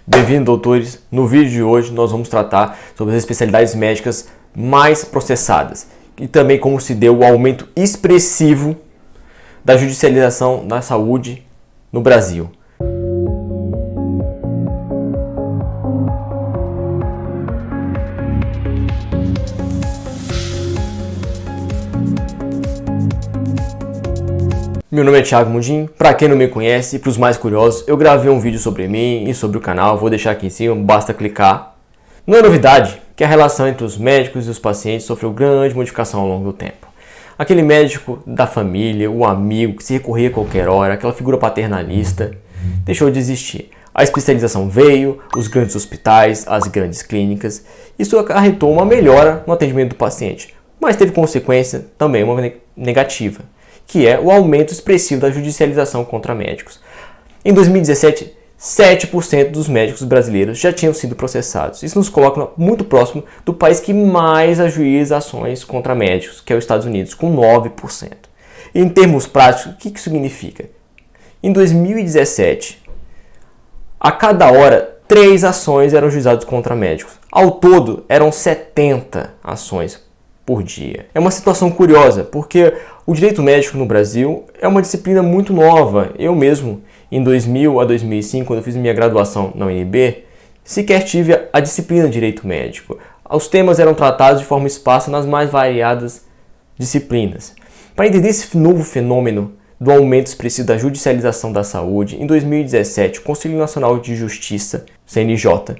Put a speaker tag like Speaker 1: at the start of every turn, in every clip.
Speaker 1: Bem-vindo, doutores! No vídeo de hoje nós vamos tratar sobre as especialidades médicas mais processadas e também como se deu o aumento expressivo da judicialização da saúde no Brasil. Meu nome é Thiago Mundim, para quem não me conhece e para os mais curiosos, eu gravei um vídeo sobre mim e sobre o canal, vou deixar aqui em cima, basta clicar. Não é novidade que a relação entre os médicos e os pacientes sofreu grande modificação ao longo do tempo. Aquele médico da família, o amigo que se recorria a qualquer hora, aquela figura paternalista, deixou de existir. A especialização veio, os grandes hospitais, as grandes clínicas, isso acarretou uma melhora no atendimento do paciente, mas teve consequência também uma negativa, que é o aumento expressivo da judicialização contra médicos. Em 2017, 7% dos médicos brasileiros já tinham sido processados. Isso nos coloca muito próximo do país que mais ajuiza ações contra médicos, que é os Estados Unidos, com 9%. Em termos práticos, o que isso significa? Em 2017, a cada hora, 3 ações eram juizadas contra médicos. Ao todo, eram 70 ações por dia. É uma situação curiosa, porque o direito médico no Brasil é uma disciplina muito nova. Eu mesmo, em 2000 a 2005, quando eu fiz minha graduação na UNB, sequer tive a disciplina de direito médico. Os temas eram tratados de forma esparsa nas mais variadas disciplinas. Para entender esse novo fenômeno do aumento expressivo da judicialização da saúde, em 2017, o Conselho Nacional de Justiça, CNJ,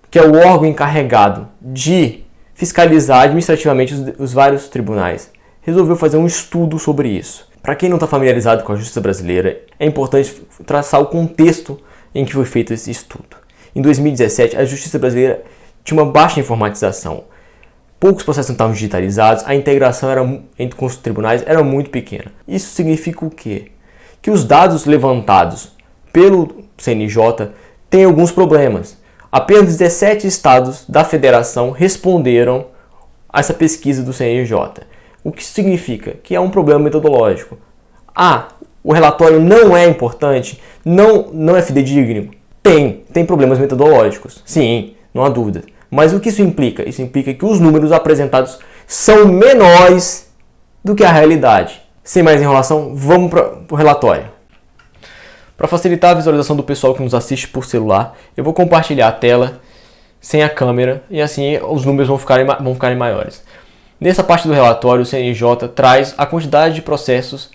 Speaker 1: que é o órgão encarregado de fiscalizar administrativamente os vários tribunais, resolveu fazer um estudo sobre isso. Para quem não está familiarizado com a justiça brasileira, é importante traçar o contexto em que foi feito esse estudo. Em 2017, a justiça brasileira tinha uma baixa informatização. Poucos processos estavam digitalizados, a integração com os tribunais era muito pequena. Isso significa o quê? Que os dados levantados pelo CNJ têm alguns problemas. Apenas 17 estados da federação responderam a essa pesquisa do CNJ. O que isso significa? Que é um problema metodológico. O relatório não é importante? Não é fidedigno? Tem problemas metodológicos. Sim, não há dúvida. Mas o que isso implica? Isso implica que os números apresentados são menores do que a realidade. Sem mais enrolação, vamos para o relatório. Para facilitar a visualização do pessoal que nos assiste por celular, eu vou compartilhar a tela sem a câmera e assim os números vão ficarem maiores. Nessa parte do relatório, o CNJ traz a quantidade de processos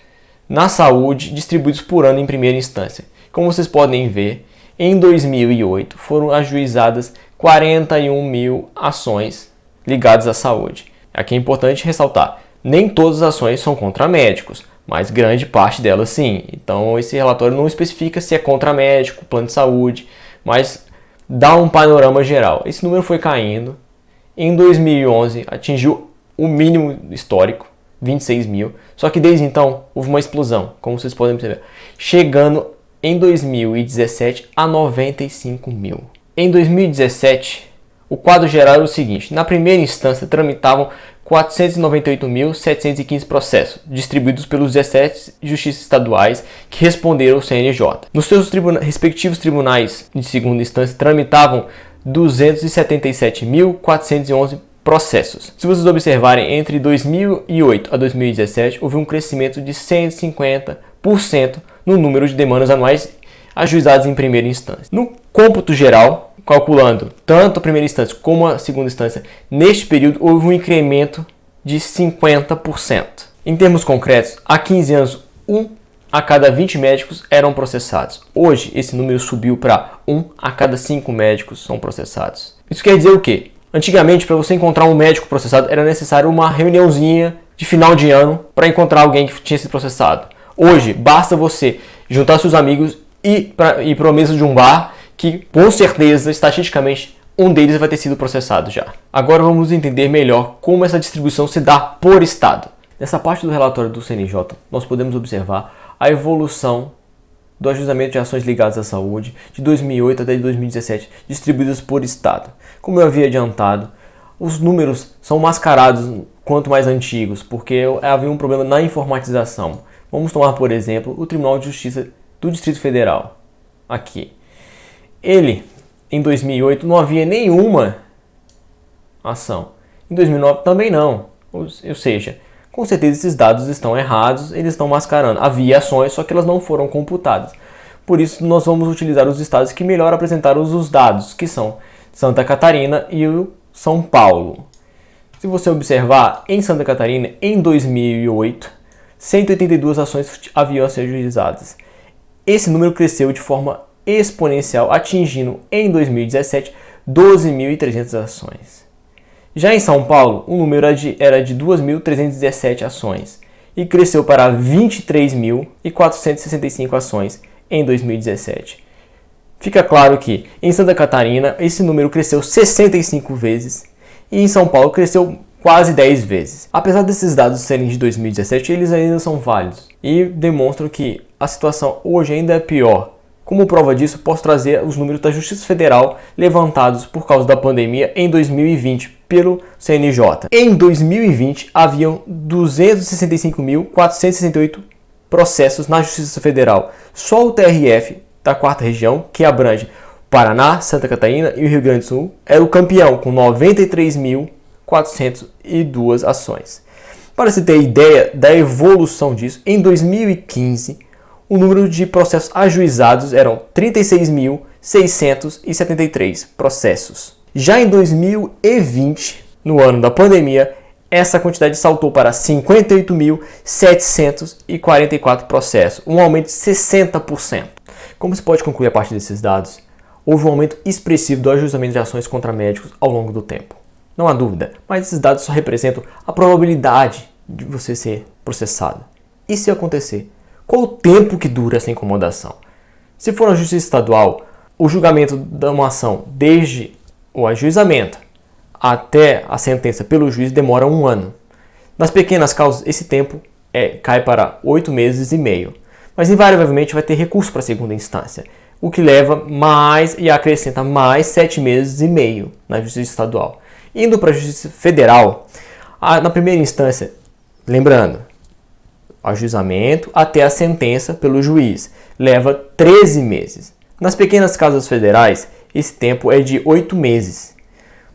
Speaker 1: na saúde distribuídos por ano em primeira instância. Como vocês podem ver, em 2008 foram ajuizadas 41 mil ações ligadas à saúde. Aqui é importante ressaltar, nem todas as ações são contra médicos, mas grande parte delas sim. Então esse relatório não especifica se é contra médico, plano de saúde, mas dá um panorama geral. Esse número foi caindo. Em 2011 atingiu o mínimo histórico, 26 mil. Só que desde então houve uma explosão, como vocês podem perceber, chegando em 2017 a 95 mil. Em 2017, o quadro geral era o seguinte: na primeira instância tramitavam 498.715 processos, distribuídos pelos 17 justiças estaduais que responderam ao CNJ. Nos seus respectivos tribunais de segunda instância, tramitavam 277.411 processos. Se vocês observarem, entre 2008 a 2017, houve um crescimento de 150% no número de demandas anuais ajuizadas em primeira instância. No cômputo geral, calculando tanto a primeira instância como a segunda instância, neste período houve um incremento de 50%. Em termos concretos, há 15 anos, 1 a cada 20 médicos eram processados. Hoje, esse número subiu para 1 a cada 5 médicos são processados. Isso quer dizer o quê? Antigamente, para você encontrar um médico processado, era necessário uma reuniãozinha de final de ano para encontrar alguém que tinha sido processado. Hoje, basta você juntar seus amigos e ir para uma mesa de um bar que, com certeza, estatisticamente, um deles vai ter sido processado já. Agora vamos entender melhor como essa distribuição se dá por estado. Nessa parte do relatório do CNJ, nós podemos observar a evolução do ajuizamento de ações ligadas à saúde de 2008 até 2017, distribuídas por estado. Como eu havia adiantado, os números são mascarados quanto mais antigos, porque havia um problema na informatização. Vamos tomar, por exemplo, o Tribunal de Justiça do Distrito Federal. Aqui. Ele em 2008 não havia nenhuma ação. Em 2009 também não. Ou seja, com certeza esses dados estão errados, eles estão mascarando. Havia ações, só que elas não foram computadas. Por isso nós vamos utilizar os estados que melhor apresentaram os dados, que são Santa Catarina e o São Paulo. Se você observar, em Santa Catarina, em 2008, 182 ações haviam a ser ajuizadas. Esse número cresceu de forma exponencial, atingindo em 2017 12.300 ações. Já em São Paulo, o número era de 2.317 ações e cresceu para 23.465 ações em 2017. Fica claro que em Santa Catarina esse número cresceu 65 vezes e em São Paulo cresceu quase 10 vezes. Apesar desses dados serem de 2017, eles ainda são válidos e demonstram que a situação hoje ainda é pior. Como prova disso, posso trazer os números da Justiça Federal levantados por causa da pandemia em 2020 pelo CNJ. Em 2020, haviam 265.468 processos na Justiça Federal. Só o TRF da 4ª região, que abrange Paraná, Santa Catarina e o Rio Grande do Sul, era o campeão com 93.402 ações. Para se ter ideia da evolução disso, em 2015, o número de processos ajuizados eram 36.673 processos. Já em 2020, no ano da pandemia, essa quantidade saltou para 58.744 processos, um aumento de 60%. Como se pode concluir a partir desses dados? Houve um aumento expressivo do ajuizamento de ações contra médicos ao longo do tempo. Não há dúvida, mas esses dados só representam a probabilidade de você ser processado. E se acontecer? Qual o tempo que dura essa incomodação? Se for na Justiça Estadual, o julgamento de uma ação desde o ajuizamento até a sentença pelo juiz demora 1 ano. Nas pequenas causas, esse tempo cai para 8 meses e meio. Mas invariavelmente vai ter recurso para a segunda instância, o que leva mais e acrescenta mais 7 meses e meio na Justiça Estadual. Indo para a Justiça Federal, na primeira instância, lembrando, o ajuizamento até a sentença pelo juiz leva 13 meses. Nas pequenas causas federais, esse tempo é de 8 meses.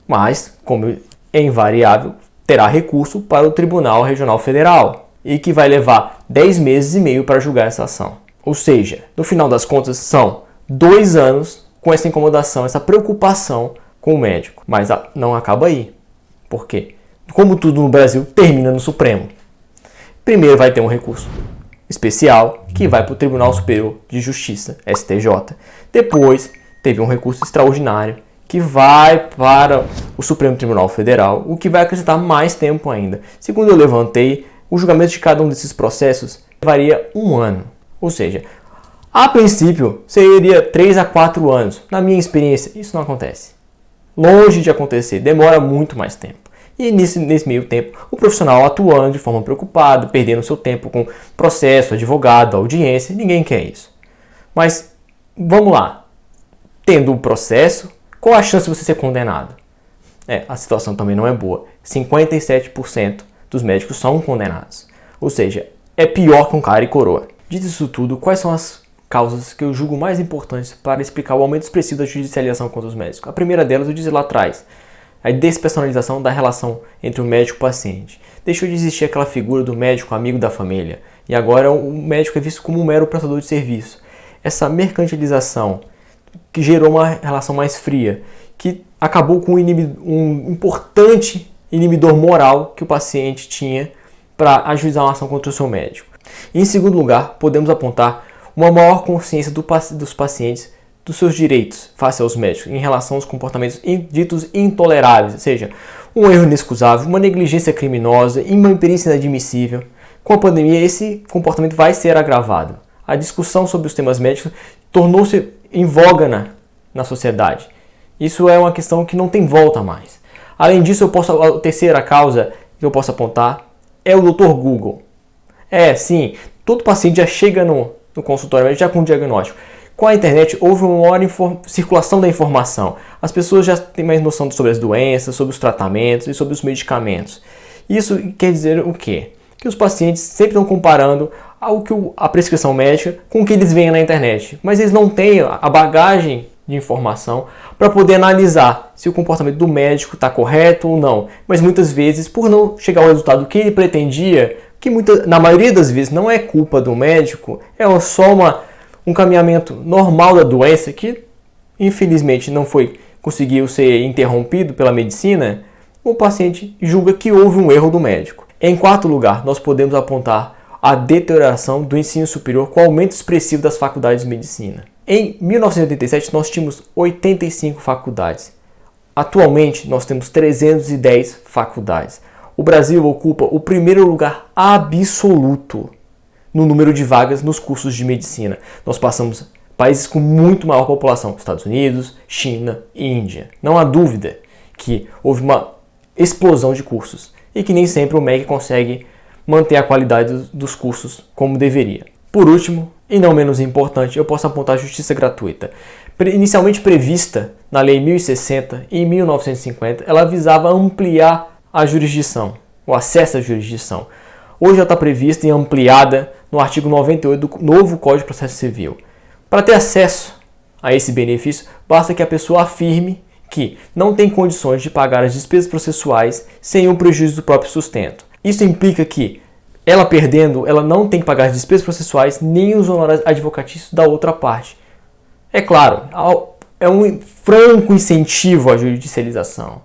Speaker 1: Mas, como é invariável, terá recurso para o Tribunal Regional Federal e que vai levar 10 meses e meio para julgar essa ação. Ou seja, no final das contas, são 2 anos com essa incomodação, essa preocupação com o médico. Mas não acaba aí. Por quê? Como tudo no Brasil, termina no Supremo. Primeiro vai ter um recurso especial que vai para o Tribunal Superior de Justiça, STJ. Depois teve um recurso extraordinário que vai para o Supremo Tribunal Federal, o que vai acrescentar mais tempo ainda. Segundo eu levantei, o julgamento de cada um desses processos levaria 1 ano. Ou seja, a princípio seria 3 a 4 anos. Na minha experiência, isso não acontece. Longe de acontecer, demora muito mais tempo. E nesse meio tempo, o profissional atuando de forma preocupada, perdendo seu tempo com processo, advogado, audiência, ninguém quer isso. Mas, vamos lá. Tendo o processo, qual a chance de você ser condenado? A situação também não é boa. 57% dos médicos são condenados. Ou seja, é pior que um cara e coroa. Dito isso tudo, quais são as causas que eu julgo mais importantes para explicar o aumento expressivo da judicialização contra os médicos? A primeira delas eu disse lá atrás. A despersonalização da relação entre o médico e o paciente. Deixou de existir aquela figura do médico amigo da família. E agora o médico é visto como um mero prestador de serviço. Essa mercantilização que gerou uma relação mais fria, que acabou com um importante inibidor moral que o paciente tinha para ajuizar uma ação contra o seu médico. E, em segundo lugar, podemos apontar uma maior consciência dos pacientes dos seus direitos face aos médicos em relação aos comportamentos ditos intoleráveis, ou seja, um erro inexcusável, uma negligência criminosa, uma imperícia inadmissível. Com a pandemia, esse comportamento vai ser agravado. A discussão sobre os temas médicos tornou-se em voga na sociedade. Isso é uma questão que não tem volta mais. Além disso, a terceira causa que eu posso apontar é o Dr. Google. Sim, todo paciente já chega no consultório já com o diagnóstico. Com a internet houve uma maior circulação da informação. As pessoas já têm mais noção sobre as doenças, sobre os tratamentos e sobre os medicamentos. Isso quer dizer o quê? Que os pacientes sempre estão comparando a prescrição médica com o que eles veem na internet. Mas eles não têm a bagagem de informação para poder analisar se o comportamento do médico está correto ou não. Mas muitas vezes, por não chegar ao resultado que ele pretendia, que na maioria das vezes não é culpa do médico, é só um caminhamento normal da doença que infelizmente não conseguiu ser interrompido pela medicina, o paciente julga que houve um erro do médico. Em quarto lugar, nós podemos apontar a deterioração do ensino superior com o aumento expressivo das faculdades de medicina. Em 1987, nós tínhamos 85 faculdades. Atualmente, nós temos 310 faculdades. O Brasil ocupa o primeiro lugar absoluto no número de vagas nos cursos de medicina. Nós passamos países com muito maior população, Estados Unidos, China e Índia. Não há dúvida que houve uma explosão de cursos e que nem sempre o MEC consegue manter a qualidade dos cursos como deveria. Por último, e não menos importante, eu posso apontar a justiça gratuita. Inicialmente prevista na Lei 1060 e 1950, ela visava ampliar a jurisdição, o acesso à jurisdição. Hoje ela está prevista e ampliada no artigo 98 do novo Código de Processo Civil. Para ter acesso a esse benefício, basta que a pessoa afirme que não tem condições de pagar as despesas processuais sem o prejuízo do próprio sustento. Isso implica que, ela perdendo, ela não tem que pagar as despesas processuais nem os honorários advocatícios da outra parte. É claro, é um franco incentivo à judicialização.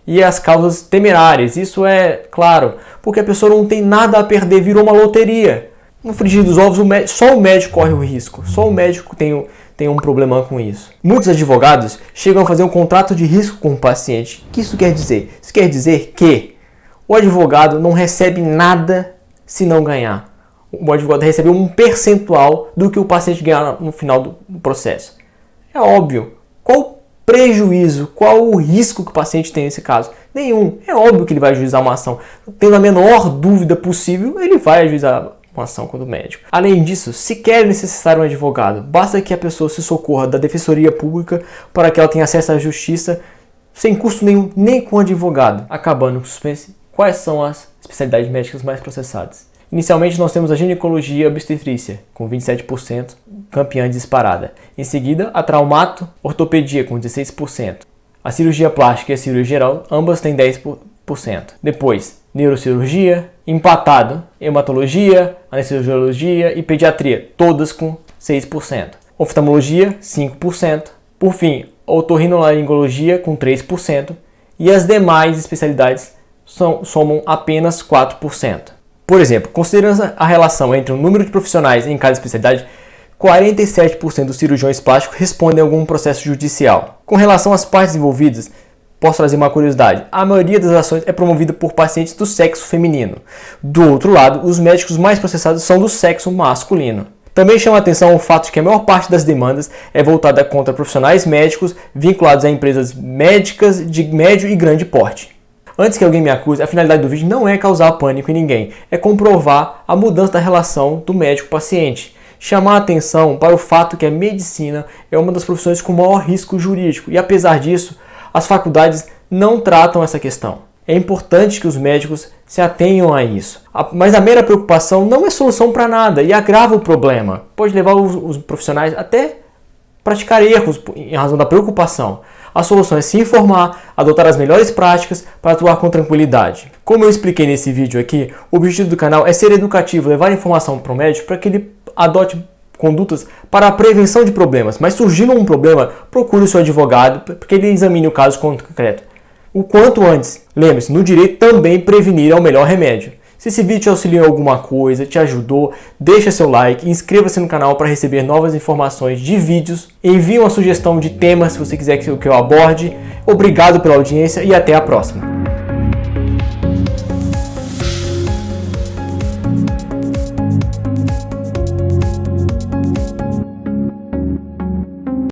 Speaker 1: E as causas temerárias, isso é claro, porque a pessoa não tem nada a perder, virou uma loteria. No frigir dos ovos, só o médico corre o risco, só o médico tem um problema com isso. Muitos advogados chegam a fazer um contrato de risco com o paciente. O que isso quer dizer? Isso quer dizer que o advogado não recebe nada se não ganhar. O advogado recebe um percentual do que o paciente ganhar no final do processo. É óbvio. Qual o prejuízo, qual o risco que o paciente tem nesse caso? Nenhum. É óbvio que ele vai ajuizar uma ação. Tendo a menor dúvida possível, ele vai ajuizar uma ação contra o médico. Além disso, sequer é necessário um advogado. Basta que a pessoa se socorra da Defensoria Pública para que ela tenha acesso à justiça sem custo nenhum, nem com advogado. Acabando com o suspense, quais são as especialidades médicas mais processadas? Inicialmente nós temos a ginecologia e obstetrícia, com 27%, campeã disparada. Em seguida, a traumato, ortopedia, com 16%. A cirurgia plástica e a cirurgia geral, ambas têm 10%. Depois, neurocirurgia, empatado, hematologia, anestesiologia e pediatria, todas com 6%. Oftalmologia, 5%. Por fim, otorrinolaringologia, com 3%. E as demais especialidades somam apenas 4%. Por exemplo, considerando a relação entre o número de profissionais em cada especialidade, 47% dos cirurgiões plásticos respondem a algum processo judicial. Com relação às partes envolvidas, posso trazer uma curiosidade. A maioria das ações é promovida por pacientes do sexo feminino. Do outro lado, os médicos mais processados são do sexo masculino. Também chama a atenção o fato de que a maior parte das demandas é voltada contra profissionais médicos vinculados a empresas médicas de médio e grande porte. Antes que alguém me acuse, a finalidade do vídeo não é causar pânico em ninguém, é comprovar a mudança da relação do médico-paciente. Chamar a atenção para o fato que a medicina é uma das profissões com maior risco jurídico e, apesar disso, as faculdades não tratam essa questão. É importante que os médicos se atenham a isso. Mas a mera preocupação não é solução para nada e agrava o problema. Pode levar os profissionais até praticar erros em razão da preocupação. A solução é se informar, adotar as melhores práticas para atuar com tranquilidade. Como eu expliquei nesse vídeo aqui, o objetivo do canal é ser educativo, levar informação para o médico para que ele adote condutas para a prevenção de problemas. Mas surgindo um problema, procure o seu advogado para que ele examine o caso concreto. O quanto antes. Lembre-se, no direito também prevenir é o melhor remédio. Se esse vídeo te auxiliou em alguma coisa, te ajudou, deixa seu like, inscreva-se no canal para receber novas informações de vídeos, envie uma sugestão de temas se você quiser que eu aborde. Obrigado pela audiência e até a próxima.